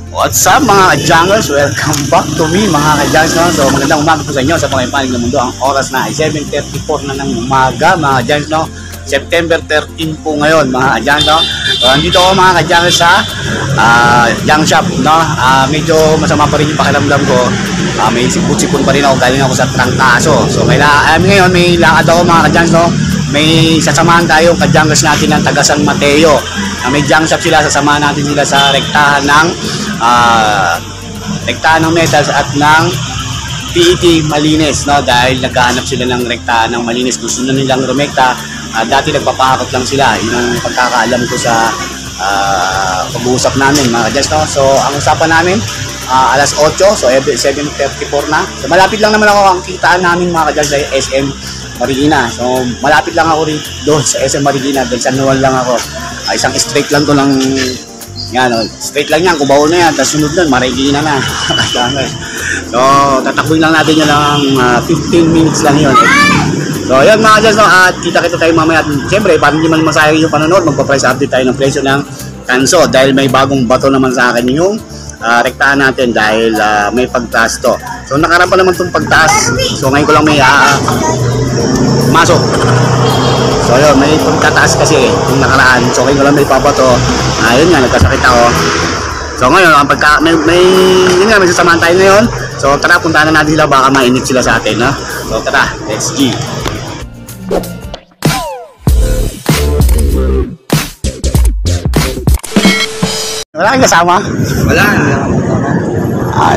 What's up mga ka-junglers? Welcome back to me mga ka-junglers, no? So magandang umaga po sa inyo sa pangipanig ng mundo. Ang oras na ay 7:34 na ng umaga mga ka-junglers, no? September 13 po ngayon mga ka-junglers, no? So andito ako mga ka-junglers sa junk shop, no? Medyo masama pa rin yung pakiramdam ko. May sipon-sipon pa rin ako, galing ako sa trangkaso. So ngayon may lakad ako mga ka-junglers, no? May sasamahan tayong ka-junglers natin ng taga San Mateo. May junk shop sila, sasamahan natin sila sa rektahan ng metals at ng PET Malinis, no? Dahil naghahanap sila ng rektahan ng Malinis, gusto na nilang rumekta. Dati nagpapahakot lang sila, yun ang pagkakaalam ko sa pag-uusap namin mga ka-junglers, no? So ang usapan namin alas 8, so 7:34 na. So malapit lang naman ako, ang kitaan namin mga ka-junglers ay SM Marikina. So malapit lang ako rin doon sa SM Marikina, dahil San Juan lang ako. Isang straight lang to ng yan, straight lang yan, Cubao na yan, tapos sunod nun, Marikina na. So tatakbuhin lang natin yun ng 15 minutes lang yun. So yan mga ka-junglers, no? At kita-kita tayo mamaya. At siyempre, para hindi man masayang yung panonood, magpa-price update tayo ng presyo ng kanso, dahil may bagong bato naman sa akin yung rektahan natin, dahil may pagtaas to. So nakaraan pa naman itong pagtaas, so ngayon ko lang may masok. So yun, may pagtataas kasi yung nakaraan, so ngayon ko lang may pabato. Yun nga, nagkasakit ako. So ngayon, yun nga, may sasamahan tayo ngayon. So tara, puntahan na natin sila, baka mainit sila sa atin, no? So tara, let's go. Wala kang kasama? Wala.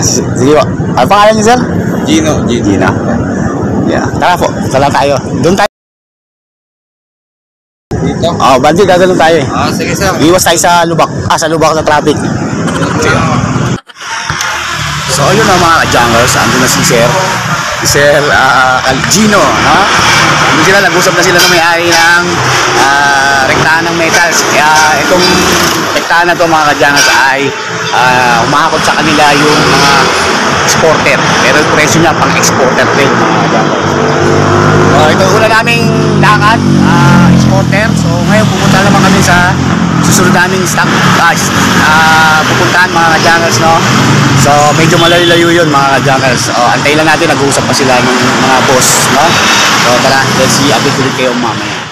Sige po. Ano pangalan niyo, sir? Gino. Yeah. Tara po, sala tayo. Doon tayo. Dito? Bandi, dadalong tayo eh. Sige sir. Iwas tayo sa lubak. Sa lubak na traffic. Okay. So yun na mga ka-junglers, andun na si Sir Gino, no? Andun sila, nag-usap na sila na may-ari ng rektahan ng metals. Kaya itong rektahan na to mga ka-junglers ay umahakot sa kanila yung mga exporter. Pero yung presyo niya pang exporter din mga ka-junglers. So ito una naming lakad, exporter. So ngayon pupunta naman kami sa susunod naming stock pupuntahan mga ka-junglers, no? So medyo malayo yun mga ka-junglers. Antayin lang natin, nag-uusap pa sila ng mga boss, no? So tara, let's see, update ulit kayo mamaya.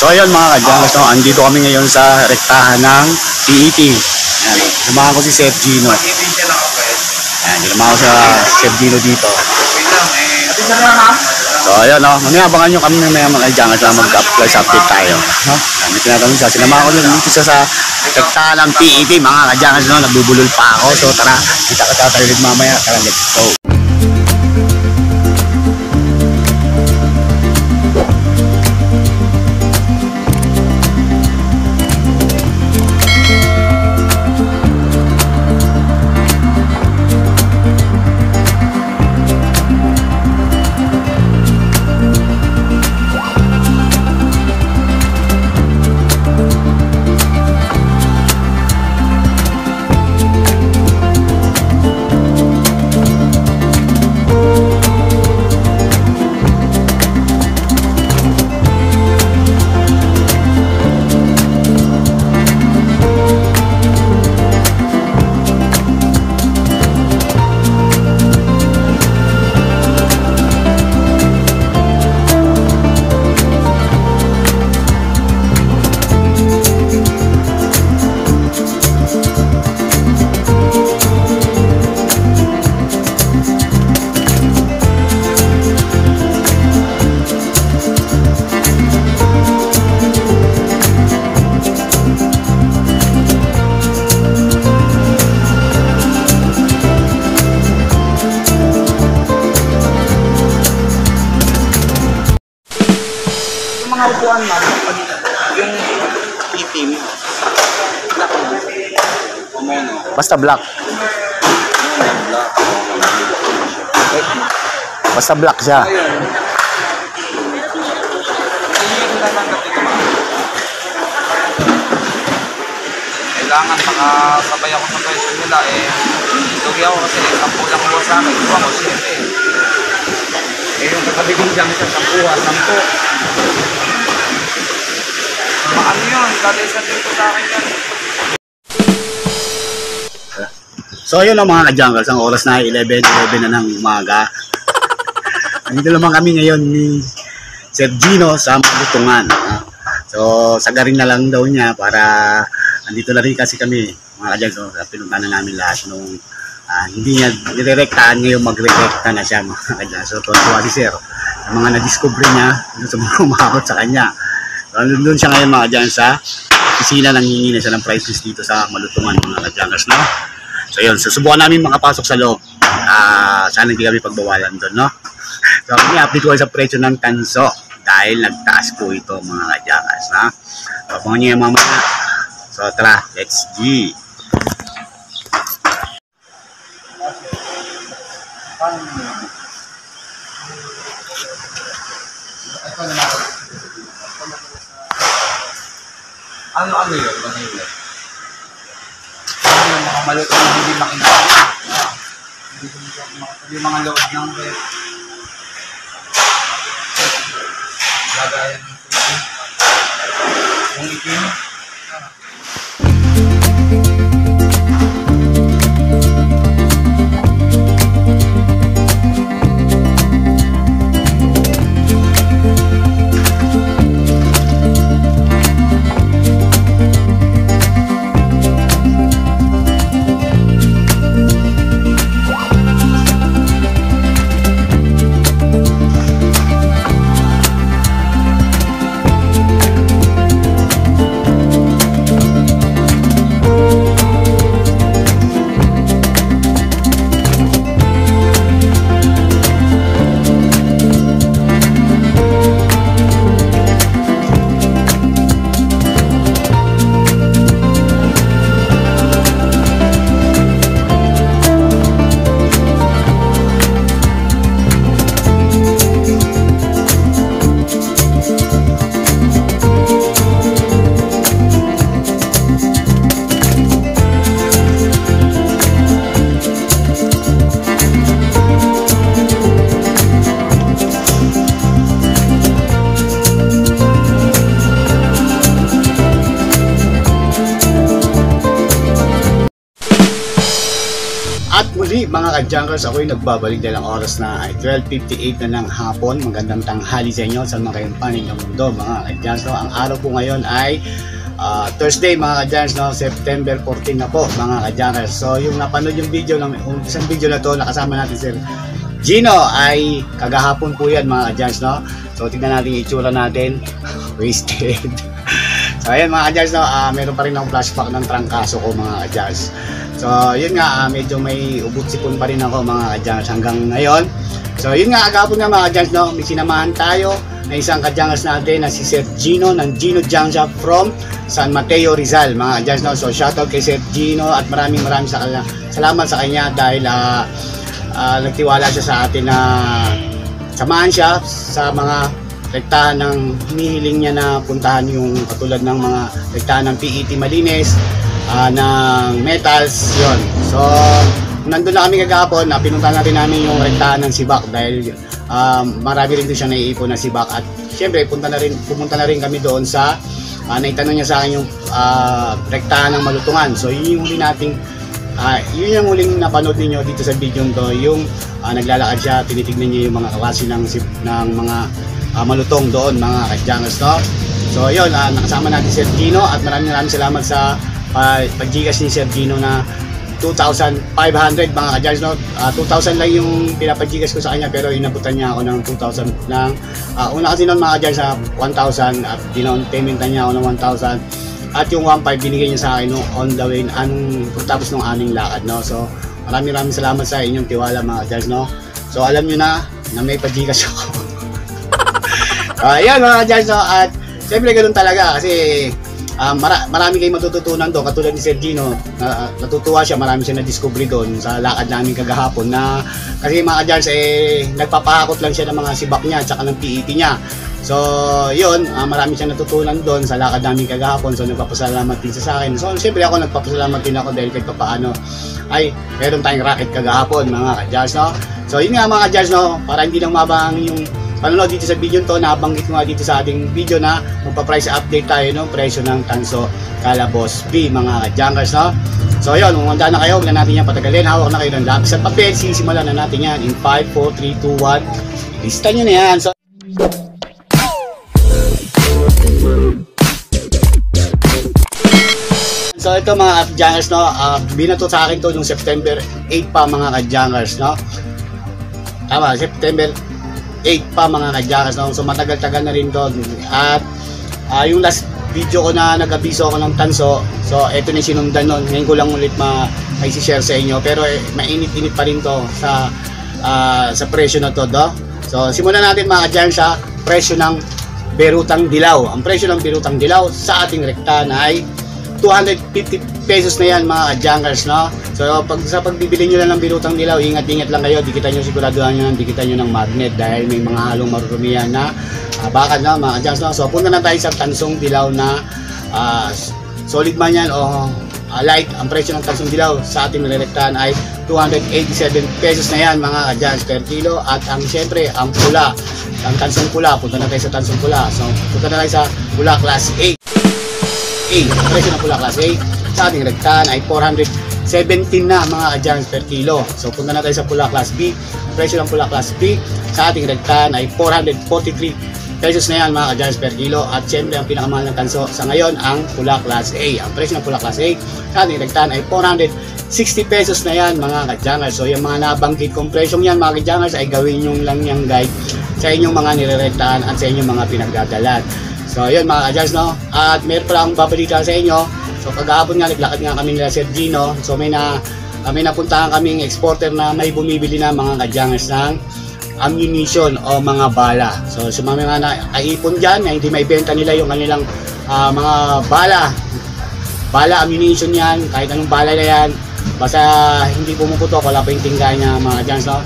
So ayun mga ka-junglers, no? Andito kami ngayon sa rektahan ng PET. Yan, lumahan ko si Chef Gino. Yan, lumahan ko sa Chef Gino dito. So ayun, no? Mamaya abangan nyo kami ng mga ka-junglers na mag-upload update tayo, no? Yan, may tinatanong siya. Sinamahan ko dito sa rektahan ng PET mga ka-junglers, no? Nagbubulol pa ako. So tara, kita-kita tayo ulit mamaya. Tara, let's go. Mga upuan ma'am, yung itim, black mo. Kumeno. Basta black. Basta black siya. Ayun. Kailangan makasabay ako sa presyo nila eh. Lugi ako kasi 10 lang ko sa akin. Ito ako 7. yung katabi kong dyan sa 10. Ano yun? Dati sa din ko sa akin yan. So yun ang mga ka-junkers, ang oras na 11 na ng umaga. Dito naman kami ngayon ni Sir Gino sa Malutungan. So sagarin na lang daw niya para andito na rin kasi kami mga ka-junkers. So, pinuntahan na namin lahat nung hindi niya nirerektahan, ngayon magre-rekta na siya mga ka-junkers. So tuwa si Sir, ang mga na-discover niya sa mga umakot sa kanya. So doon siya ngayon mga ka-junkers sa opisina, nanghingi na siya ng price list dito sa Malutungan mga ka-junkers, no? So yun, susubukan namin makapasok sa loob. Sana hindi kami pagbawalan doon, no? So i-update ko sa presyo ng tanso dahil nagtaas po ito mga ka-junkers, no? So abangan nyo yung mamaya. So tara, let's go! Ano yun? Ano yun? Yung mga malutong na hindi makinakain. Yung mga load ng bed. Lagayan ng tubig. Yung itim. At muli mga ka-junkers, ako'y nagbabalik dahil ang oras na ay 12:58 na ng hapon. Magandang tanghali sa inyo sa mga kayong panig ng mundo mga ka-junkers. No? Ang araw po ngayon ay Thursday mga ka-junkers, no? September 14 na po mga ka-junkers. So yung napanood yung video, isang video na to nakasama natin Sir Gino ay kagahapon po yan mga ka-junkers. No? So tignan natin yung itsura natin. Wasted. So ayan mga ka-junkers, no? Meron pa rin akong flashback ng trangkaso ko mga ka-junkers. So yun nga, medyo may ubot-sipon pa rin ako mga ka-junkers hanggang ngayon. So yun nga, agapon nga mga ka-junkers, no? May sinamahan tayo na isang ka-junkers natin na si Sir Gino ng Gino Junk Shop from San Mateo, Rizal mga ka-junkers, no? So shoutout kay Sir Gino at maraming salamat sa kanya dahil nagtiwala siya sa atin na samahan siya sa mga rektahan ng hinihiling niya na puntahan, yung katulad ng mga rektahan ng PET Malines, ng metals, yon. So nandun na kami kagapon, pinuntahan natin namin yung rektahan ng Sibak dahil marami rin doon siya naiipon na Sibak. At syempre pumunta na rin kami doon sa naitanong niya sa akin yung rektahan ng Malutungan. So yun yung huli nating yun yung huling napanood niyo dito sa video to, yung naglalakad siya, tinitignan niya yung mga klase ng mga malutong doon mga ka-junkers, no? So yun, nakasama natin si Sir Gino at maraming salamat sa pag-gigas ni Sir Gino na 2,500 mga ka-junkers, no? 2,000 lang yung pinapag-gigas ko sa kanya pero inabutan niya ako ng 2,000 lang. Una kasi noon mga ka-junkers sa 1,000 at dinown payment niya ako ng 1,000 at yung 1,500 binigay niya sa akin no, on the way pagtapos ng aming lakad, no? So maraming salamat sa inyong tiwala mga ka-junkers, no? So alam niyo na may pag-gigas ako. Ayan mga ka-junkers, no? At siyempre ganoon talaga kasi marami kayong matututunan doon katulad ni Sir Gino. Natutuwa siya, marami siya na-discovery doon sa lakad namin kagahapon na kasi mga ka-junkers nagpapahakot lang siya ng mga sibak niya at saka ng PET niya. So, yun, marami siyang natutunan doon sa lakad namin kagahapon. So, nagpapasalamat din siya sa akin. So, siyempre ako nagpapasalamat din ako dahil kahit papaano ay meron tayong racket kagahapon, mga ka-Jars, no? So, yun nga mga ka-Jars, no? Para hindi lang mabang yung panonood dito sa video to, nabanggit ko nga dito sa ating video na magpa-price update tayo ng presyo ng Tanso Calabos B, mga ka-Junkers, no? So, yun, umanda na kayo, huwag na natin yan patagalin. Hawak na kayo ng lapis at papel. Sisimulan na natin yan in 5, 4, 3, 2, 1. Lista nyo na yan. So ito mga ka-Junkers, no, binato sa akin to yung September 8 pa, mga ka-Junkers, no. Tama, September 8 pa, mga ka-Junkers, no. So matagal-tagal na rin to. At yung last video ko na nag-abiso ako ng Tanso, so ito na sinundan nun. Ngayon ko lang ulit ma-share sa inyo, pero mainit-init pa rin to sa presyo na to, do. So simulan natin mga ka-Junkers sa presyo ng Berutang Dilaw. Ang presyo ng Berutang Dilaw sa ating rekta na ay 250 pesos na yan, mga ka-Junkers, no? So sa pagbibili nyo lang ng Berutang Dilaw, ingat-ingat lang kayo, dikitan nyo, siguraduhan nyo, dikitan nyo ng magnet dahil may mga halong marurumi yan na bakal na, mga ka-Junkers, no? So punta na tayo sa Tansong Dilaw na solid man yan o light. Ang presyo ng Tansong Dilaw sa ating nirerektahan ay 287 pesos na yan, mga ka-Junkers, per kilo. At ang siyempre, ang pula, ang Tansong Pula, punta na tayo sa Tansong Pula. So punta na tayo sa Pula Class A. Ang presyo ng Pula Class A sa ating rektahan ay 417 na, mga ka-Junkers, per kilo. So punta na tayo sa Pula Class B. Ang presyo ng Pula Class B sa ating rektahan ay 443 pesos na yan, mga ka-Junkers, per kilo. At syempre ang pinakamahal ng Tanso sa ngayon ang Pula Class A. Ang presyo ng Pula Class A sa ating rektahan ay 460 pesos na yan, mga ka-Junkers. So yung mga nabanggit kong presyong yan, mga ka-Junkers, ay gawin nyo lang yung guide sa inyong mga nirerektahan at sa inyong mga pinagdadalan. So yun, mga ka-Junkers, no? At meron pala akong babalita sa inyo. So kagahapon nga, naglakad nga kami nila Sir Gino. So may napuntahan kaming exporter na may bumibili na, mga ka-Junkers, ng ammunition o mga bala. So sa mga naipon dyan na hindi may benta nila yung kanilang mga bala, ammunition yan, kahit anong bala na yan, basta hindi pumuputok, wala pa yung tingga niya, mga ka-Junkers, no?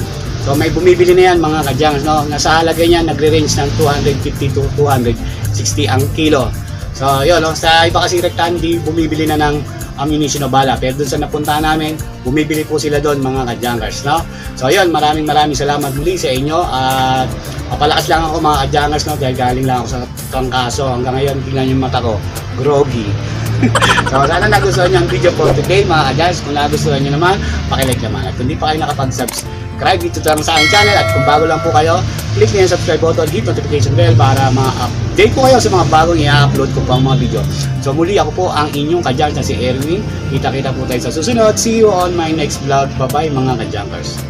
So may bumibili na yan, mga ka-Junkers, no? Nasa halaga niya nagre-range ng 250 to 260 ang kilo. So yun, no? Sa iba kasi rektahan di bumibili na ng ammunition o bala, pero dun sa napuntahan namin, bumibili po sila doon, mga ka-Junkers, no? So yun, maraming salamat muli sa inyo. At papalakas lang ako, mga ka-Junkers, no? Dahil galing lang ako sa trangkaso. Hanggang ngayon, tingnan yung mata ko, groggy. So sana nagustuhan nyo ang video for today, mga ka-Junkers. Kung nagustuhan nyo naman, pakilike naman. At kung di pa kayo nakapag-subscribe dito lang sa aking channel, at kung bago lang po kayo, click nyo yung subscribe button, hit notification bell para ma-update po kayo sa mga bagong i-upload ko pang mga video. So muli, ako po ang inyong ka-Junkers na si Erwin. Kita-kita po tayo sa susunod. See you on my next vlog. Bye-bye, mga ka-Junkers.